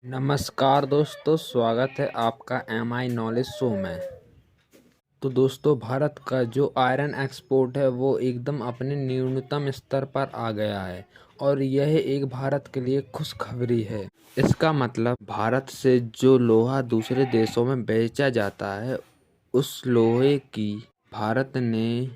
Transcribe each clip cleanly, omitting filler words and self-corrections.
नमस्कार दोस्तों, स्वागत है आपका MI नॉलेज शो में। तो दोस्तों, भारत का जो आयरन एक्सपोर्ट है वो एकदम अपने न्यूनतम स्तर पर आ गया है और यह एक भारत के लिए खुशखबरी है। इसका मतलब भारत से जो लोहा दूसरे देशों में बेचा जाता है, उस लोहे की भारत ने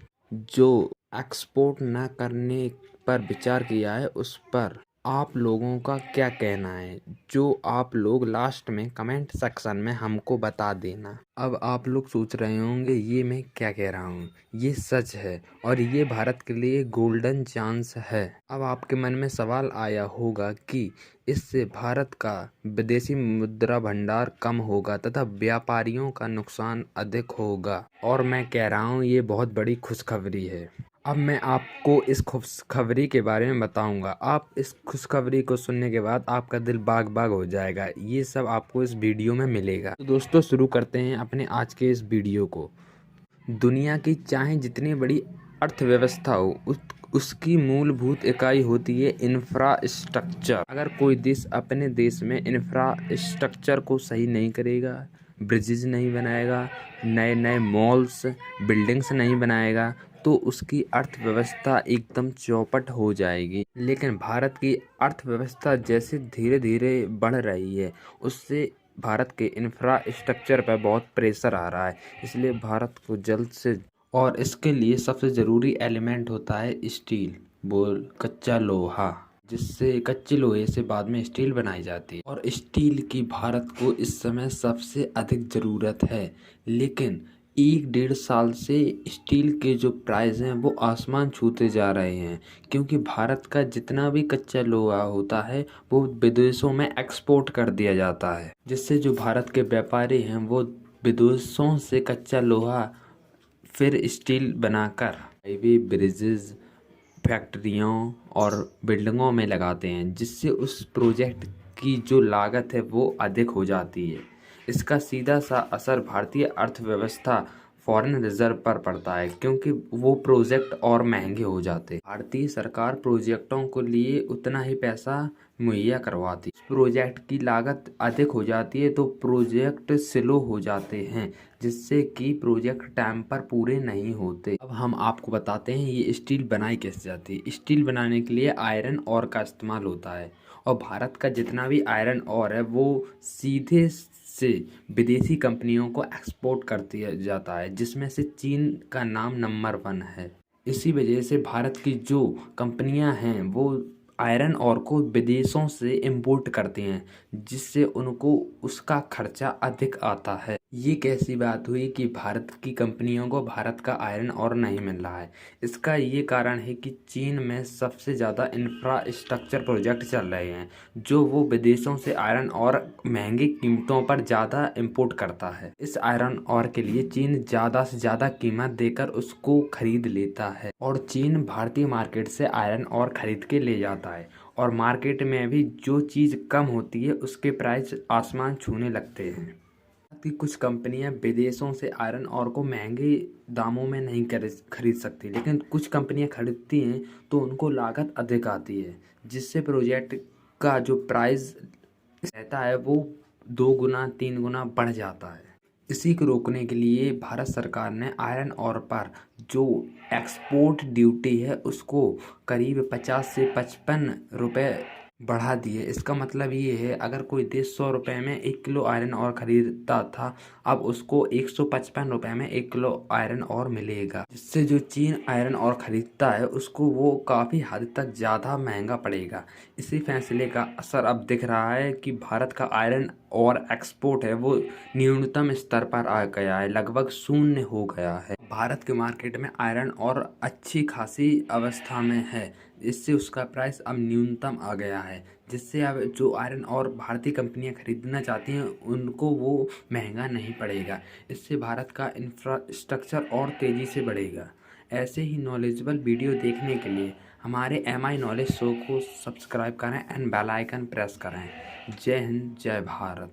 जो एक्सपोर्ट न करने पर विचार किया है, उस पर आप लोगों का क्या कहना है, जो आप लोग लास्ट में कमेंट सेक्शन में हमको बता देना। अब आप लोग सोच रहे होंगे ये मैं क्या कह रहा हूँ, ये सच है और ये भारत के लिए गोल्डन चांस है। अब आपके मन में सवाल आया होगा कि इससे भारत का विदेशी मुद्रा भंडार कम होगा तथा व्यापारियों का नुकसान अधिक होगा, और मैं कह रहा हूँ ये बहुत बड़ी खुशखबरी है। अब मैं आपको इस खुशखबरी के बारे में बताऊंगा। आप इस खुशखबरी को सुनने के बाद आपका दिल बाग बाग हो जाएगा। ये सब आपको इस वीडियो में मिलेगा। तो दोस्तों, शुरू करते हैं अपने आज के इस वीडियो को। दुनिया की चाहे जितनी बड़ी अर्थव्यवस्था हो, उसकी मूलभूत इकाई होती है इंफ्रास्ट्रक्चर। अगर कोई देश अपने देश में इंफ्रास्ट्रक्चर को सही नहीं करेगा, ब्रिजेज नहीं बनाएगा, नए नए मॉल्स बिल्डिंग्स नहीं बनाएगा, तो उसकी अर्थव्यवस्था एकदम चौपट हो जाएगी। लेकिन भारत की अर्थव्यवस्था जैसे धीरे धीरे बढ़ रही है, उससे भारत के इंफ्रास्ट्रक्चर पर बहुत प्रेशर आ रहा है। इसलिए भारत को जल्द से, और इसके लिए सबसे ज़रूरी एलिमेंट होता है स्टील, कच्चा लोहा, जिससे कच्चे लोहे से बाद में स्टील बनाई जाती है। और स्टील की भारत को इस समय सबसे अधिक ज़रूरत है। लेकिन 1-1.5 साल से स्टील के जो प्राइस हैं वो आसमान छूते जा रहे हैं, क्योंकि भारत का जितना भी कच्चा लोहा होता है वो विदेशों में एक्सपोर्ट कर दिया जाता है, जिससे जो भारत के व्यापारी हैं वो विदेशों से कच्चा लोहा फिर स्टील बनाकर हाईवे, ब्रिजेज, फैक्ट्रियों और बिल्डिंगों में लगाते हैं, जिससे उस प्रोजेक्ट की जो लागत है वो अधिक हो जाती है। इसका सीधा सा असर भारतीय अर्थव्यवस्था, फॉरेन रिजर्व पर पड़ता है, क्योंकि वो प्रोजेक्ट और महंगे हो जाते हैं। भारतीय सरकार प्रोजेक्टों को लिए उतना ही पैसा मुहैया करवाती है। प्रोजेक्ट की लागत अधिक हो जाती है तो प्रोजेक्ट स्लो हो जाते हैं, जिससे कि प्रोजेक्ट टाइम पर पूरे नहीं होते। अब हम आपको बताते हैं ये स्टील बनाई कैसे जाती है। स्टील बनाने के लिए आयरन ओर का इस्तेमाल होता है, और भारत का जितना भी आयरन ओर है वो सीधे से विदेशी कंपनियों को एक्सपोर्ट कर दिया जाता है, जिसमें से चीन का नाम नंबर 1 है। इसी वजह से भारत की जो कंपनियां हैं वो आयरन ओर को विदेशों से इंपोर्ट करती हैं, जिससे उनको उसका खर्चा अधिक आता है। ये कैसी बात हुई कि भारत की कंपनियों को भारत का आयरन ओर नहीं मिल रहा है? इसका ये कारण है कि चीन में सबसे ज़्यादा इंफ्रास्ट्रक्चर प्रोजेक्ट चल रहे हैं, जो वो विदेशों से आयरन ओर महंगी कीमतों पर ज़्यादा इंपोर्ट करता है। इस आयरन ओर के लिए चीन ज़्यादा से ज़्यादा कीमत देकर उसको खरीद लेता है, और चीन भारतीय मार्केट से आयरन ओर खरीद के ले जाता है। और मार्केट में भी जो चीज़ कम होती है उसके प्राइस आसमान छूने लगते हैं। कि कुछ कंपनियां विदेशों से आयरन ओर को महंगे दामों में नहीं खरीद सकती, लेकिन कुछ कंपनियां खरीदती हैं तो उनको लागत अधिक आती है, जिससे प्रोजेक्ट का जो प्राइस रहता है वो 2 गुना 3 गुना बढ़ जाता है। इसी को रोकने के लिए भारत सरकार ने आयरन ओर पर जो एक्सपोर्ट ड्यूटी है उसको करीब 50 से 55 रुपये बढ़ा दिए। इसका मतलब ये है, अगर कोई देश 100 रुपये में 1 किलो आयरन ओर खरीदता था, अब उसको 155 रुपये में 1 किलो आयरन ओर मिलेगा, जिससे जो चीन आयरन ओर खरीदता है उसको वो काफ़ी हद तक ज़्यादा महंगा पड़ेगा। इसी फैसले का असर अब दिख रहा है कि भारत का आयरन और एक्सपोर्ट है वो न्यूनतम स्तर पर आ गया है, लगभग शून्य हो गया है। भारत के मार्केट में आयरन और अच्छी खासी अवस्था में है, इससे उसका प्राइस अब न्यूनतम आ गया है, जिससे अब जो आयरन और भारतीय कंपनियां खरीदना चाहती हैं उनको वो महंगा नहीं पड़ेगा। इससे भारत का इंफ्रास्ट्रक्चर और तेज़ी से बढ़ेगा। ऐसे ही नॉलेजेबल वीडियो देखने के लिए हमारे MI नॉलेज शो को सब्सक्राइब करें एंड बेल आइकन प्रेस करें। जय हिंद, जय भारत।